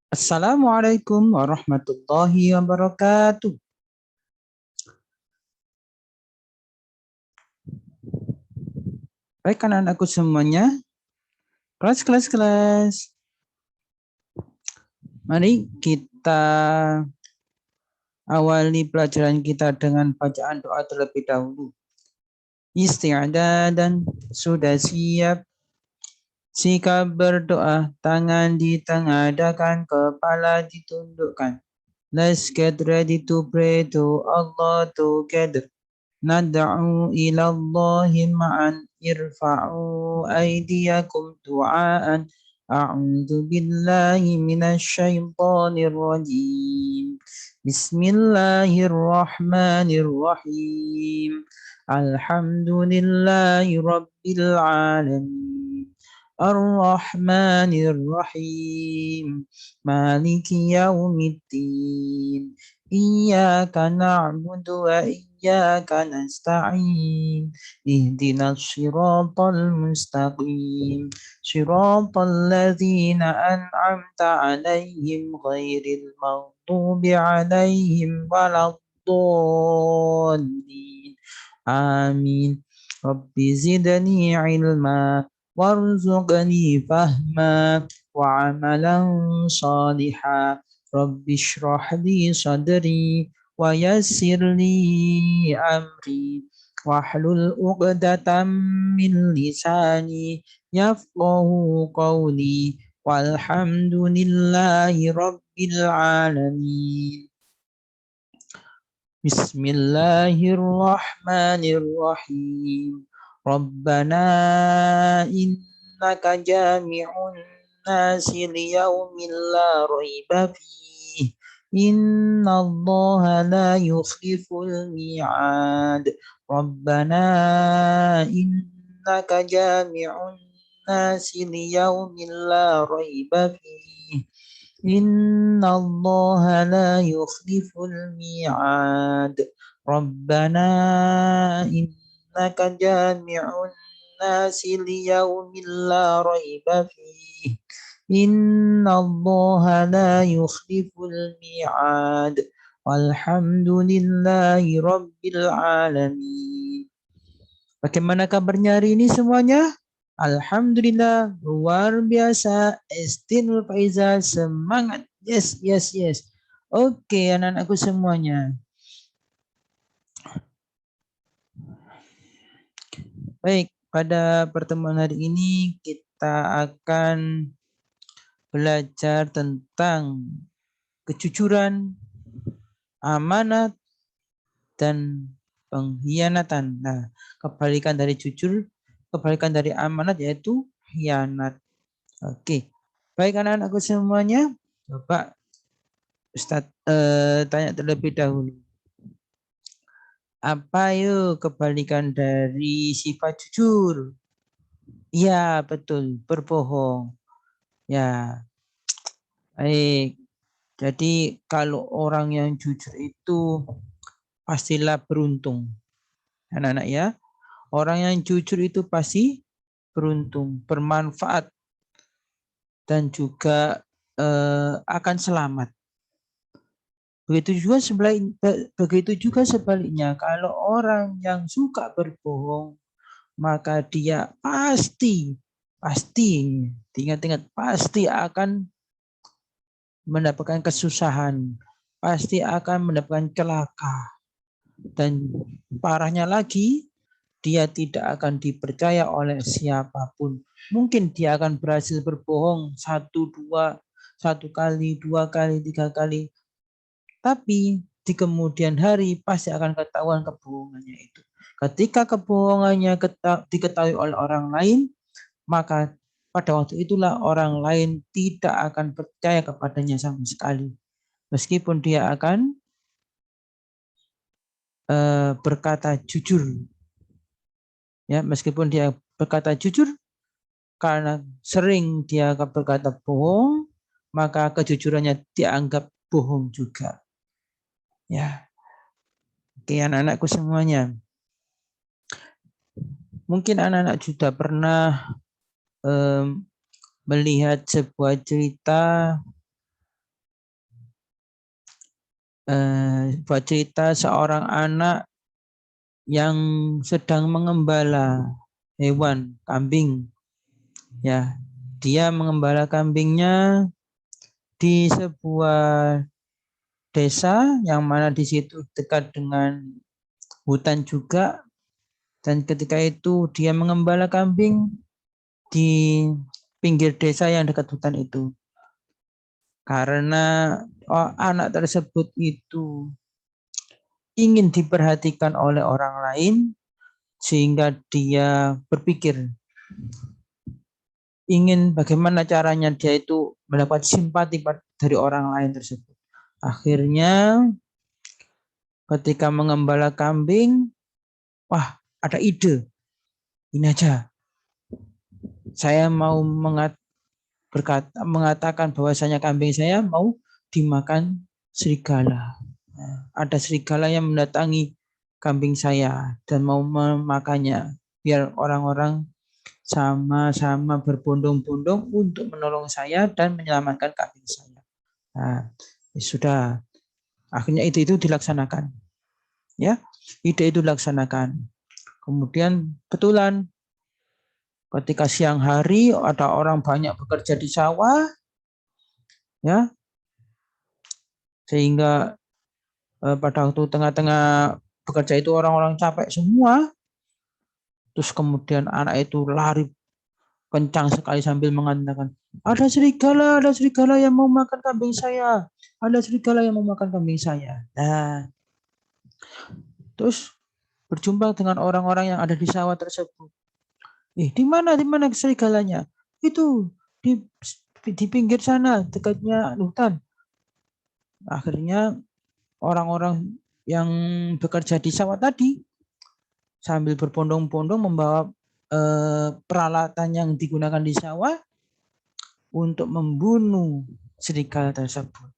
Assalamualaikum warahmatullahi wabarakatuh. Baik anak-anakku semuanya, kelas. Mari kita awali pelajaran kita dengan bacaan doa terlebih dahulu. Isti'adah dan sudah siap. Sikap berdoa, tangan ditengadahkan, kepala ditundukkan. Let's get ready to pray to Allah together. Nad'u ila Allahi ma'an irfa'u aydiyakum du'aan a'udzu billahi minasy syaithanir rajim. Bismillahirrahmanirrahim. Alhamdulillahi rabbil alamin. Ar-Rahmanir Rahim. Maliki yaumiddin. Iyyaka na'budu wa iyyaka nasta'in. Ihdinas siratal mustaqim. Siratal ladzina an'amta 'alaihim ghairil maghdubi 'alaihim waladdallin. Amin. Rabbi zidni ilma warzuqni fahma wa amalan salihah. Rabbi shrah li sadri wa yassir li amri wahlul 'uqdatam min lisani yafqahu qawli walhamdulillahi rabbil alamin. Bismillahirrahmanirrahim. Rabbana innaka jami'un nasi liyaumin la raiba fihi. Inna allaha la yukhliful mi'ad. Rabbana innaka jami'un nasi liyaumin la raiba fihi. Inna allaha la yukhliful mi'ad. Rabbana innaka jami'un nasi liyaumin la raiba fihi. Inna allaha la yukhliful mi'ad. Walhamdulillahi rabbil alamin. Bagaimana kabarnya hari ini semuanya? Alhamdulillah, luar biasa. Estinul Faiza, semangat. Yes. Oke, anak-anakku semuanya. Baik, pada pertemuan hari ini kita akan belajar tentang kejujuran, amanat, dan pengkhianatan. Nah, kebalikan dari jujur, kebalikan dari amanat yaitu khianat. Oke, baik anak-anakku semuanya, coba Ustadz tanya terlebih dahulu. Apa yuk kebalikan dari sifat jujur? Ya, betul, berbohong. Ya, baik. Jadi kalau orang yang jujur itu pastilah beruntung. Anak-anak ya, orang yang jujur itu pasti beruntung, bermanfaat, dan juga akan selamat. Begitu juga sebaliknya, kalau orang yang suka berbohong, maka dia pasti ingat-ingat pasti akan mendapatkan kesusahan, pasti akan mendapatkan celaka, dan parahnya lagi dia tidak akan dipercaya oleh siapapun. Mungkin dia akan berhasil berbohong satu kali, 2 kali, 3 kali, tapi di kemudian hari pasti akan ketahuan kebohongannya itu. Ketika kebohongannya diketahui oleh orang lain, maka pada waktu itulah orang lain tidak akan percaya kepadanya sama sekali. Meskipun dia akan berkata jujur. Ya, meskipun dia berkata jujur, karena sering dia berkata bohong, maka kejujurannya dianggap bohong juga. Ya, oke anak-anakku semuanya. Mungkin anak-anak sudah pernah melihat sebuah cerita buat cerita seorang anak yang sedang mengembala hewan kambing, ya. Dia mengembala kambingnya di sebuah desa yang mana di situ dekat dengan hutan juga, dan ketika itu dia mengembala kambing di pinggir desa yang dekat hutan itu. Karena anak tersebut itu ingin diperhatikan oleh orang lain, sehingga dia berpikir ingin bagaimana caranya dia itu mendapat simpati dari orang lain tersebut. Akhirnya ketika mengembala kambing, wah, ada ide. Ini aja, saya mau mengatakan bahwasanya kambing saya mau dimakan serigala. Ada serigala yang mendatangi kambing saya dan mau memakannya, biar orang-orang sama-sama berbondong-bondong untuk menolong saya dan menyelamatkan kambing saya. Nah, sudah, akhirnya itu dilaksanakan, ya, ide itu dilaksanakan. Kemudian kebetulan ketika siang hari ada orang banyak bekerja di sawah, ya, sehingga pada waktu tengah-tengah bekerja itu orang-orang capek semua. Terus kemudian anak itu lari kencang sekali sambil mengatakan, ada serigala yang mau makan kambing saya. Ada serigala yang mau makan kambing saya. Nah, terus berjumpa dengan orang-orang yang ada di sawah tersebut. Di mana serigalanya? Itu di pinggir sana, dekatnya hutan. Akhirnya orang-orang yang bekerja di sawah tadi sambil berbondong-bondong membawa peralatan yang digunakan di sawah untuk membunuh serigala tersebut.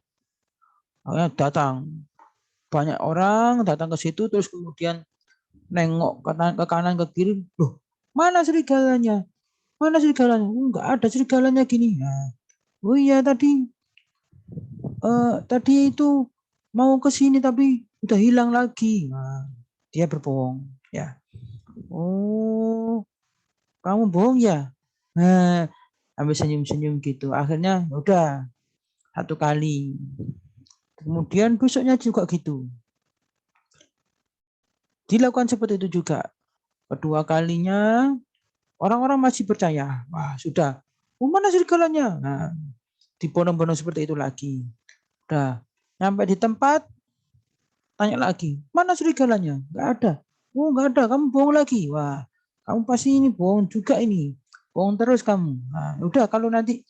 Datang banyak orang datang ke situ, terus kemudian nengok ke kanan ke kiri, loh, mana serigalanya? Mana serigalanya? Enggak ada serigalanya gini. Nah, oh iya tadi itu mau ke sini tapi udah hilang lagi. Nah, dia berbohong, ya. Oh, kamu bohong ya? Nah, sampai senyum-senyum gitu. Akhirnya udah satu kali. Kemudian besoknya juga gitu. Dilakukan seperti itu juga. Kedua kalinya orang-orang masih percaya. Wah, sudah. Mana serigalanya? Nah, dibondong-bondong seperti itu lagi. Udah. Sampai di tempat, tanya lagi. Mana serigalanya? Enggak ada. Oh, enggak ada. Kamu bohong lagi. Wah, kamu pasti ini bohong juga ini. Bohong terus kamu. Nah, udah, kalau nanti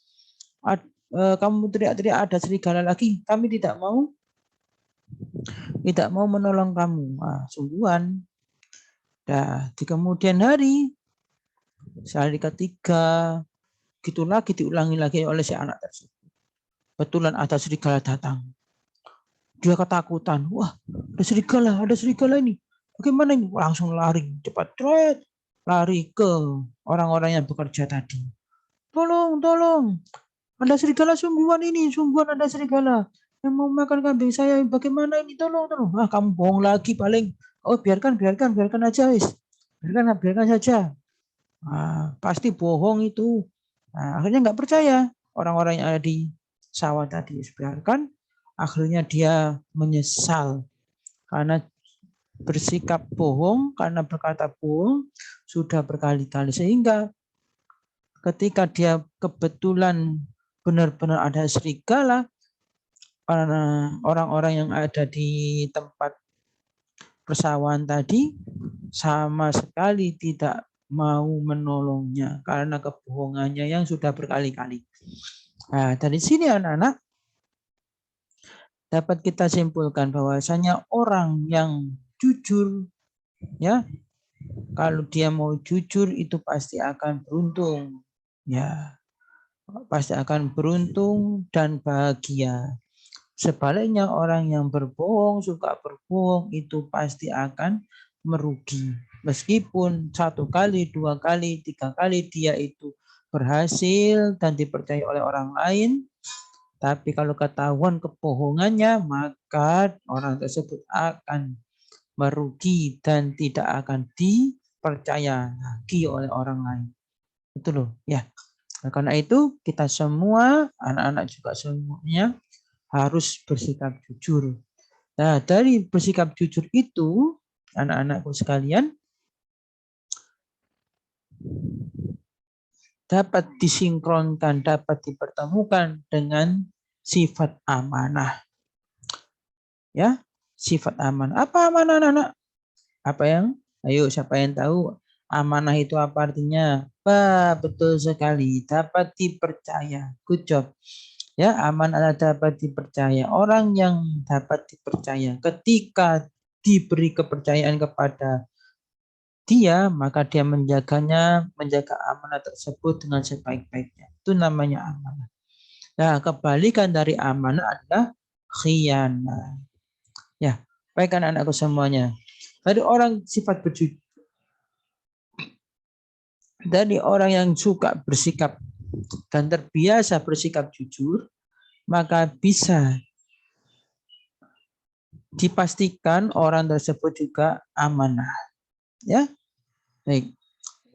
kamu teriak-teriak ada serigala lagi, kami tidak mau menolong kamu. Wah, sungguhan. Nah, di kemudian hari ketiga, gitu lagi diulangi lagi oleh si anak tersebut. Kebetulan ada serigala datang. Dia ketakutan. Wah, ada serigala ini. Bagaimana ini? Langsung lari cepat, lari ke orang-orang yang bekerja tadi. Tolong, ada serigala sungguhan ini, sungguhan ada serigala yang mau makan kambing saya. Bagaimana ini? Tolong. Ah, kamu bohong lagi paling. Oh, biarkan aja, wis. Biarkan saja. Nah, pasti bohong itu. Nah, akhirnya nggak percaya orang-orang yang ada di sawah tadi. Biarkan. Akhirnya dia menyesal karena bersikap bohong, karena berkata bohong sudah berkali-kali, sehingga ketika dia kebetulan benar-benar ada serigala, orang-orang yang ada di tempat persawahan tadi sama sekali tidak mau menolongnya karena kebohongannya yang sudah berkali-kali. Nah, dari sini anak-anak dapat kita simpulkan bahwasanya orang yang jujur, ya, kalau dia mau jujur itu pasti akan beruntung, ya, pasti akan beruntung dan bahagia. Sebaliknya orang yang berbohong, suka berbohong, itu pasti akan merugi. Meskipun 1 kali, 2 kali, 3 kali dia itu berhasil dan dipercaya oleh orang lain, Tapi kalau ketahuan kebohongannya, maka orang tersebut akan merugi dan tidak akan dipercaya lagi oleh orang lain. Itu loh, ya. Nah, karena itu kita semua, anak-anak juga semuanya harus bersikap jujur. Nah, dari bersikap jujur itu, anak-anakku sekalian, dapat disinkronkan, dapat dipertemukan dengan sifat amanah. Ya, sifat amanah. Apa amanah, anak-anak? Apa yang? Ayo, siapa yang tahu? Amanah itu apa artinya? Betul sekali, dapat dipercaya. Good job. Ya, amanah dapat dipercaya. Orang yang dapat dipercaya ketika diberi kepercayaan kepada dia, maka dia menjaganya, menjaga amanah tersebut dengan sebaik-baiknya. Itu namanya amanah. Nah, kebalikan dari amanah adalah khianat. Ya, baik anak-anakku semuanya. Dari orang sifat berjujur, dari orang yang suka bersikap dan terbiasa bersikap jujur, maka bisa dipastikan orang tersebut juga amanah. Ya, baik.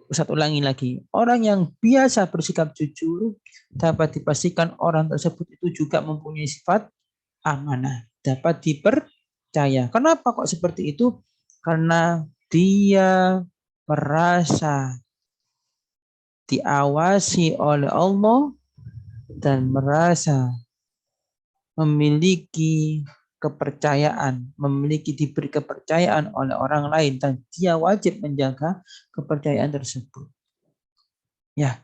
Ustaz ulangi lagi. Orang yang biasa bersikap jujur dapat dipastikan orang tersebut itu juga mempunyai sifat amanah, dapat dipercaya. Kenapa kok seperti itu? Karena dia merasa diawasi oleh Allah dan merasa memiliki kepercayaan, diberi kepercayaan oleh orang lain dan dia wajib menjaga kepercayaan tersebut. Ya.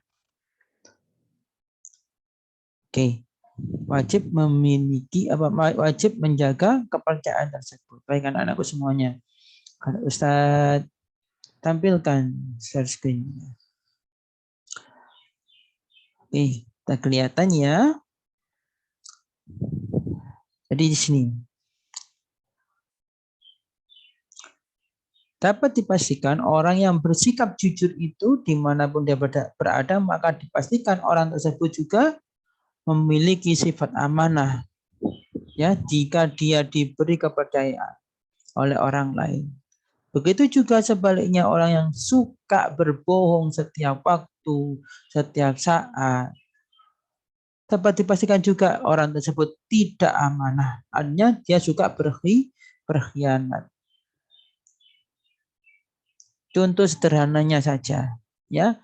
Oke. Wajib wajib menjaga kepercayaan tersebut. Baik anak-anakku semuanya. Kalau Ustadz tampilkan share screen-nya. Oke, kita kelihatan ya. Jadi di sini dapat dipastikan orang yang bersikap jujur itu dimanapun dia berada, maka dipastikan orang tersebut juga memiliki sifat amanah. Ya, jika dia diberi kepercayaan oleh orang lain. Begitu juga sebaliknya orang yang suka berbohong setiap waktu, setiap saat. Dapat dipastikan juga orang tersebut tidak amanah. Artinya dia suka berkhianat. Contoh sederhananya saja, ya.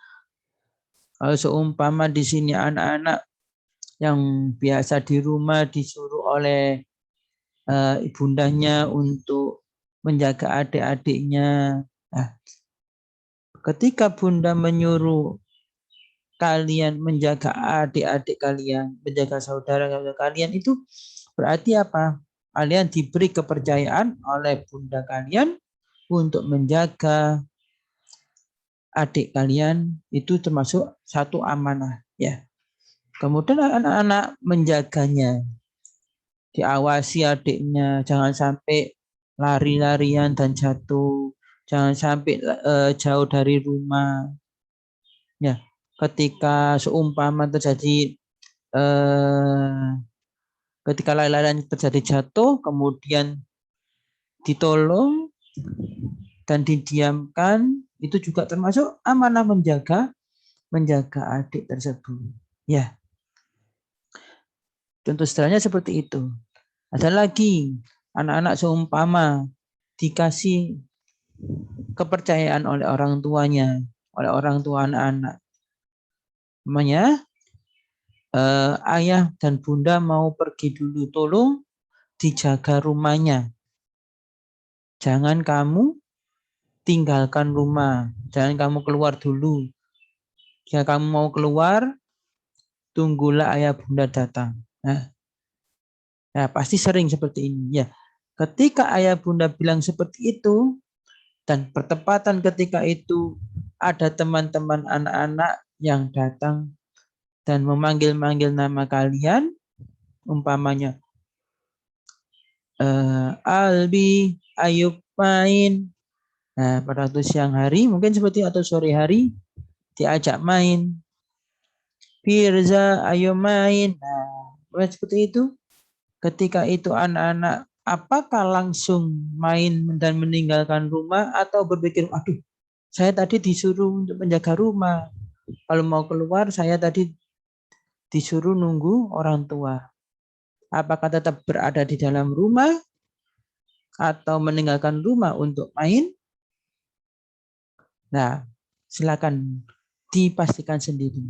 Kalau seumpama di sini anak-anak yang biasa di rumah disuruh oleh ibundanya untuk menjaga adik-adiknya. Nah, ketika bunda menyuruh kalian menjaga adik-adik kalian, menjaga saudara-saudara kalian, itu berarti apa? Kalian diberi kepercayaan oleh bunda kalian untuk menjaga adik kalian, itu termasuk satu amanah, ya. Kemudian anak-anak menjaganya, diawasi adiknya, jangan sampai lari-larian dan jatuh, jangan sampai jauh dari rumah. Ya, ketika seumpama terjadi ketika lari-larian terjadi jatuh, kemudian ditolong dan didiamkan, itu juga termasuk amanah menjaga adik tersebut. Ya, contoh sederhananya seperti itu. Ada lagi anak-anak seumpama dikasih kepercayaan oleh orang tuanya, oleh orang tua anak-anak. Namanya ayah dan bunda mau pergi dulu, tolong dijaga rumahnya. Jangan kamu tinggalkan rumah, jangan kamu keluar dulu. Jika kamu mau keluar, tunggulah ayah bunda datang. Nah, pasti sering seperti ini. Ya, ketika ayah bunda bilang seperti itu, dan bertepatan ketika itu ada teman-teman anak-anak yang datang dan memanggil-manggil nama kalian, umpamanya Albi, Ayub main. Nah, pada waktu siang hari mungkin seperti atau sore hari diajak main. Firza, ayo main. Nah, seperti itu. Ketika itu anak-anak apakah langsung main dan meninggalkan rumah atau berpikir, aduh, saya tadi disuruh untuk menjaga rumah. Kalau mau keluar, saya tadi disuruh nunggu orang tua. Apakah tetap berada di dalam rumah atau meninggalkan rumah untuk main? Nah, silakan dipastikan sendiri.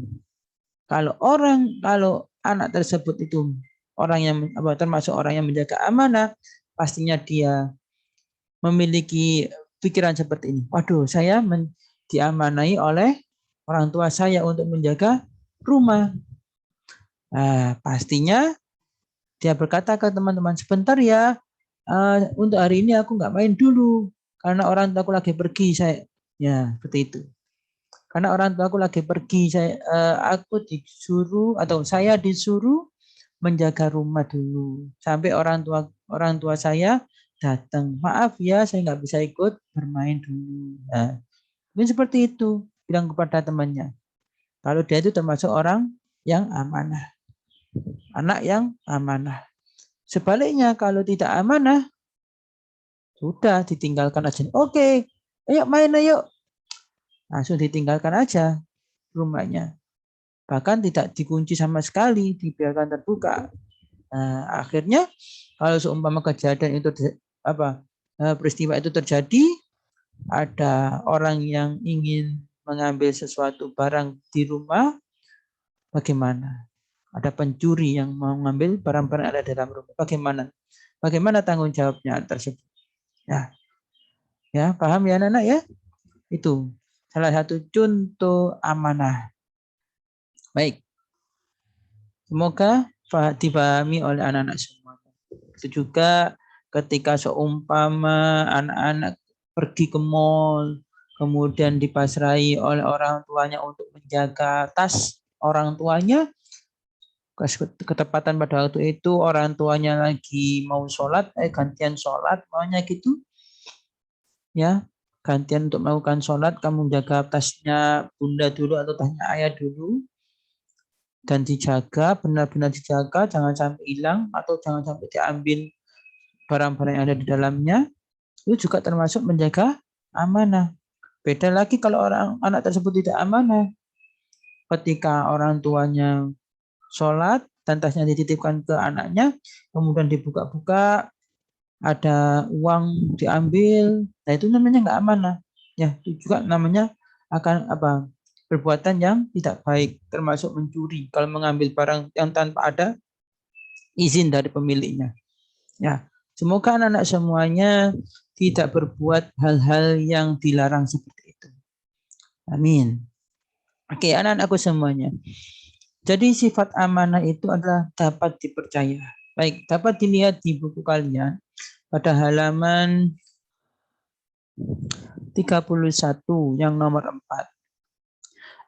Kalau anak tersebut itu orang yang termasuk orang yang menjaga amanah, pastinya dia memiliki pikiran seperti ini. Waduh, saya diamanai oleh orang tua saya untuk menjaga rumah. Nah, pastinya dia berkata ke teman-teman, sebentar ya, untuk hari ini aku nggak main dulu karena orang tua aku lagi pergi. Seperti itu. Karena orang tua aku lagi pergi, aku disuruh atau saya disuruh menjaga rumah dulu sampai orang tua saya datang. Maaf ya, saya nggak bisa ikut bermain dulu. Nah, ini seperti itu bilang kepada temannya. Kalau dia itu termasuk orang yang amanah, anak yang amanah. Sebaliknya kalau tidak amanah, sudah ditinggalkan aja. Oke, ayo main ayo. Langsung ditinggalkan aja rumahnya. Bahkan tidak dikunci sama sekali, dibiarkan terbuka. Nah, akhirnya kalau seumpama kejadian itu peristiwa itu terjadi, ada orang yang ingin mengambil sesuatu barang di rumah, bagaimana? Ada pencuri yang mau mengambil barang-barang ada dalam rumah. Bagaimana? Bagaimana tanggung jawabnya tersebut? Ya, paham ya anak-anak ya? Itu salah satu contoh amanah. Baik. Semoga dipahami oleh anak-anak semua. Itu juga ketika seumpama anak-anak pergi ke mall, kemudian dipasrai oleh orang tuanya untuk menjaga tas orang tuanya, ketepatan pada waktu itu orang tuanya lagi mau sholat, gantian sholat, maunya gitu, ya, gantian untuk melakukan sholat, kamu jaga tasnya bunda dulu atau tasnya ayah dulu, dan dijaga, benar-benar dijaga, jangan sampai hilang atau jangan sampai diambil barang-barang yang ada di dalamnya. Itu juga termasuk menjaga amanah. Beda lagi kalau anak tersebut tidak amanah. Ketika orang tuanya sholat dan tasnya dititipkan ke anaknya, kemudian dibuka-buka, ada uang diambil, nah itu namanya nggak amanah. Ya, itu juga namanya akan perbuatan yang tidak baik, termasuk mencuri kalau mengambil barang yang tanpa ada izin dari pemiliknya. Ya, semoga anak-anak semuanya tidak berbuat hal-hal yang dilarang seperti itu. Amin. Oke, anak-anakku semuanya. Jadi sifat amanah itu adalah dapat dipercaya. Baik, dapat dilihat di buku kalian pada halaman 31 yang nomor 4.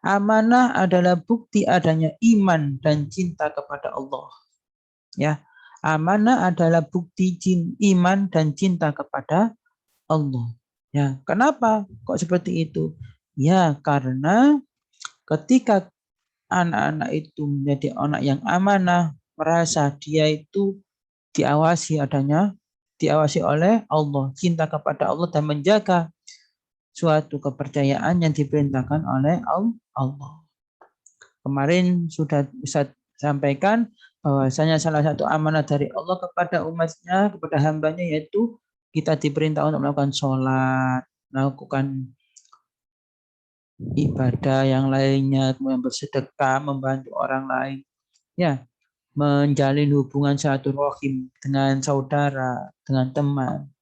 Amanah adalah bukti adanya iman dan cinta kepada Allah. Ya, amanah adalah bukti iman dan cinta kepada Allah. Ya, kenapa kok seperti itu? Ya, karena ketika anak-anak itu menjadi anak yang amanah, merasa dia itu diawasi oleh Allah, cinta kepada Allah dan menjaga suatu kepercayaan yang diperintahkan oleh Allah. Kemarin sudah bisa sampaikan bahwasanya salah satu amanah dari Allah kepada umatnya, kepada hambanya, yaitu kita diperintah untuk melakukan sholat, melakukan ibadah yang lainnya, kemudian bersedekah, membantu orang lain, ya, menjalin hubungan silaturahim dengan saudara, dengan teman.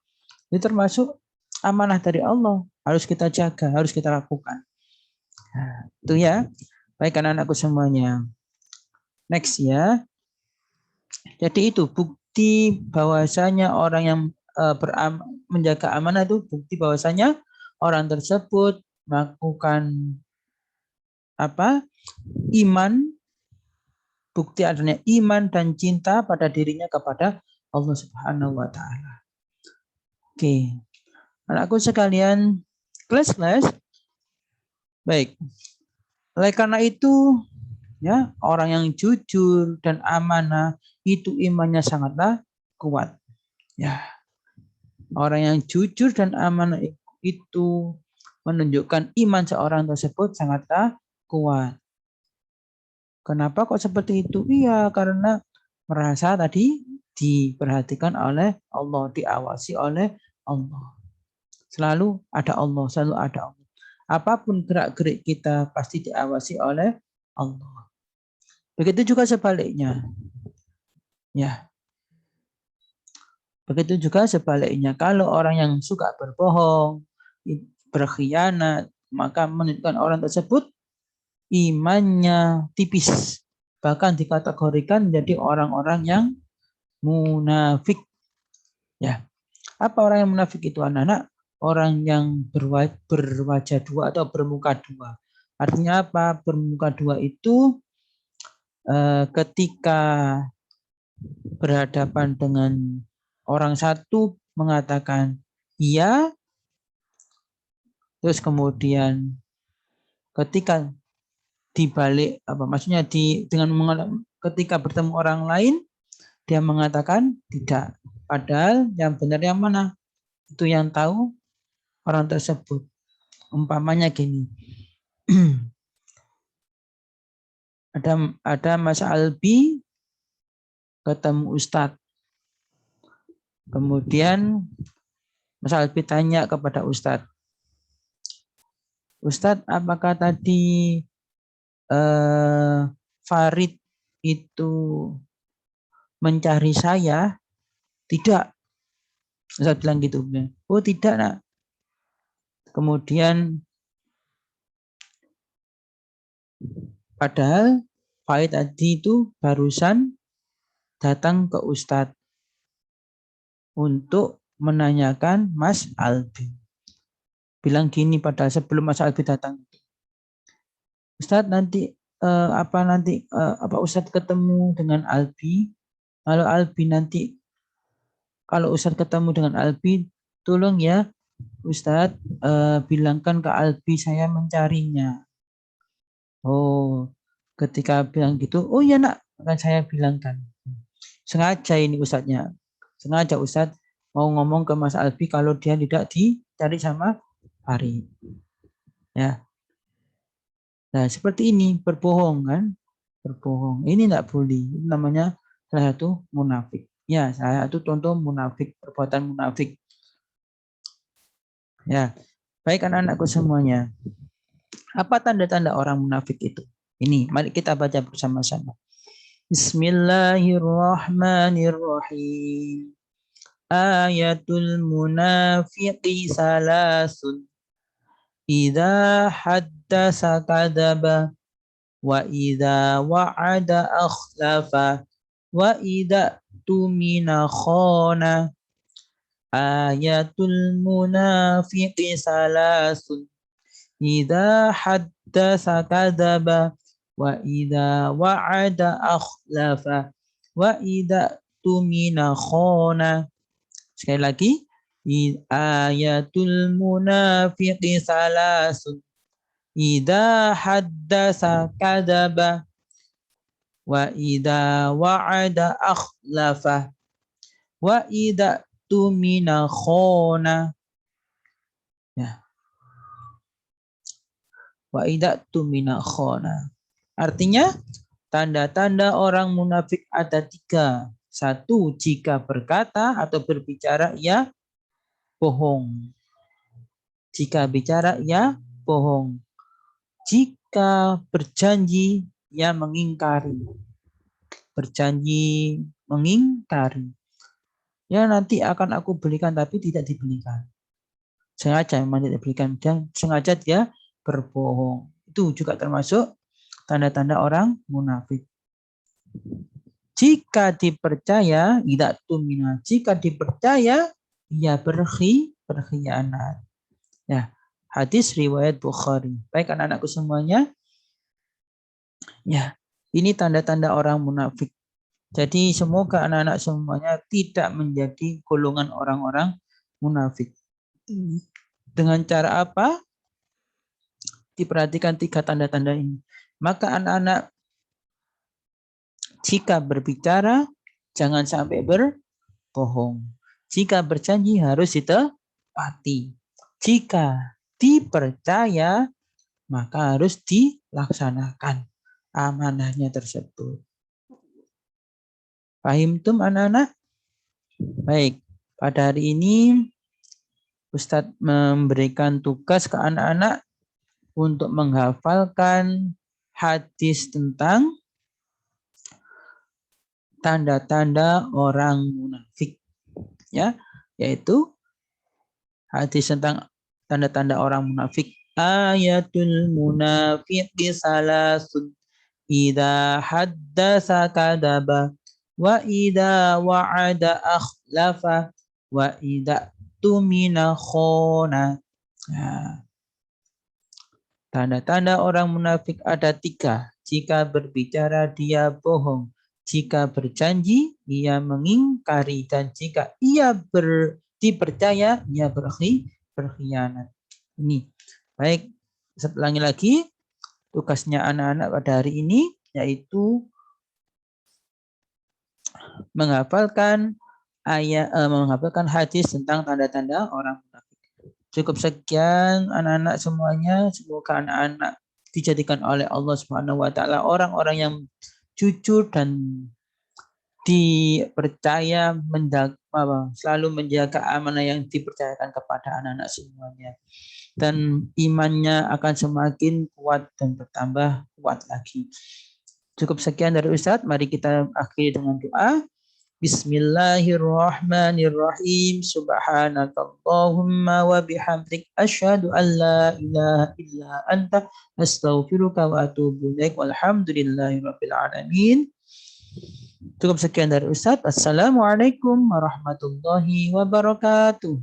Itu termasuk amanah dari Allah, harus kita jaga, harus kita lakukan. Nah, itu ya, baik anak-anakku semuanya. Next ya. Jadi itu bukti bahwasanya orang yang menjaga amanah itu bukti bahwasanya orang tersebut melakukan iman, bukti adanya iman dan cinta pada dirinya kepada Allah Subhanahu wa taala. Oke. Anakku sekalian, kelas. Baik. Oleh karena itu Ya, orang yang jujur dan amanah itu imannya sangatlah kuat. Ya, orang yang jujur dan amanah itu menunjukkan iman seorang tersebut sangatlah kuat. Kenapa kok seperti itu? Iya, karena merasa tadi diperhatikan oleh Allah, diawasi oleh Allah. Selalu ada Allah, selalu ada Allah. Apapun gerak-gerik kita pasti diawasi oleh Allah. Begitu juga sebaliknya. Ya, begitu juga sebaliknya. Kalau orang yang suka berbohong, berkhianat, maka menunjukkan orang tersebut imannya tipis. Bahkan dikategorikan menjadi orang-orang yang munafik. Ya, apa orang yang munafik itu anak-anak? Orang yang berwajah dua atau bermuka dua. Artinya apa? Bermuka dua itu ketika berhadapan dengan orang satu mengatakan iya, terus kemudian ketika dibalik apa maksudnya ketika bertemu orang lain dia mengatakan tidak. Padahal yang benar yang mana? Itu yang tahu orang tersebut. Umpamanya gini. ada Mas Albi ketemu Ustadz. Kemudian Mas Albi tanya kepada Ustadz, Ustadz, apakah tadi Farid itu mencari saya? Tidak. Ustadz bilang gitu. Oh tidak nak. Kemudian padahal Farid tadi itu barusan datang ke Ustadz untuk menanyakan Mas Albi. Bilang gini padahal sebelum Mas Albi datang. Ustadz nanti apa Ustadz ketemu dengan Albi? Kalau Ustadz ketemu dengan Albi, tolong ya Ustadz bilangkan ke Albi saya mencarinya. Oh, ketika bilang gitu, oh ya nak, akan saya bilangkan. Sengaja ini Ustadznya, sengaja Ustadz mau ngomong ke Mas Albi kalau dia tidak dicari sama Farid. Ya, nah seperti ini berbohong kan, berbohong. Ini tidak boleh, ini namanya salah satu munafik. Ya, saya itu contoh munafik, perbuatan munafik. Ya, baik anak-anakku semuanya. Apa tanda-tanda orang munafik itu? Ini, mari kita baca bersama-sama. Bismillahirrahmanirrahim. Ayatul munafiqi salasun. Idza haddasa kadzaba wa idza wa'ada akhlafa wa idza tumina khana. Ayatul munafiqi salasun. Idza haddasa kadzaba wa idza wa'ada akhlafa wa idza tumina khana. Sekali lagi, ayatul munafiqi salasun. Idza haddasa kadzaba wa idza wa'ada akhlafa wa idza tumina khana. Ya. Wa idza tumina khana. Artinya tanda-tanda orang munafik ada 3. 1, jika berkata atau berbicara ia bohong. Jika bicara ia bohong. Jika berjanji ia mengingkari. Berjanji mengingkari. Ya nanti akan aku belikan tapi tidak dibelikan. Sengaja memang tidak dibelikan dan sengaja dia berbohong. Itu juga termasuk tanda-tanda orang munafik. Jika dipercaya, tidak tumina. Jika dipercaya, ia berkhianat. Ya, hadis riwayat Bukhari. Baik anak-anakku semuanya. Ya, ini tanda-tanda orang munafik. Jadi semoga anak-anak semuanya tidak menjadi golongan orang-orang munafik. Dengan cara apa? Diperhatikan 3 tanda-tanda ini. Maka anak-anak Jika berbicara, jangan sampai berbohong. Jika berjanji harus ditepati. Jika dipercaya, maka harus dilaksanakan amanahnya tersebut. Paham tum anak-anak? Baik, pada hari ini Ustadz memberikan tugas ke anak-anak untuk menghafalkan hadis tentang tanda-tanda orang munafik, ya, yaitu hadis tentang tanda-tanda orang munafik. Ayatul munafiqi salasun idza haddasa kadaba wa idza wa'ada akhlafa wa idza tumina khona. Nah, tanda-tanda orang munafik ada 3. Jika berbicara dia bohong, jika berjanji ia mengingkari, dan jika ia dipercaya ia berkhianat. Ini baik, saya ulangi lagi tugasnya anak-anak pada hari ini yaitu menghafalkan menghafalkan hadis tentang tanda-tanda orang munafik. Cukup sekian anak-anak semuanya, semoga anak-anak dijadikan oleh Allah Subhanahu wa taala orang-orang yang jujur dan dipercaya selalu menjaga amanah yang dipercayakan kepada anak-anak semuanya. Dan imannya akan semakin kuat dan bertambah kuat lagi. Cukup sekian dari Ustadz. Mari kita akhiri dengan doa. Bismillahirrahmanirrahim. Subhanakallahumma wa bihamdik asyhadu an la ilaha illa anta astaghfiruka wa atubu ilaik. Walhamdulillahirabbil alamin. Cukup sekian dari Ustadz. Assalamualaikum warahmatullahi wabarakatuh.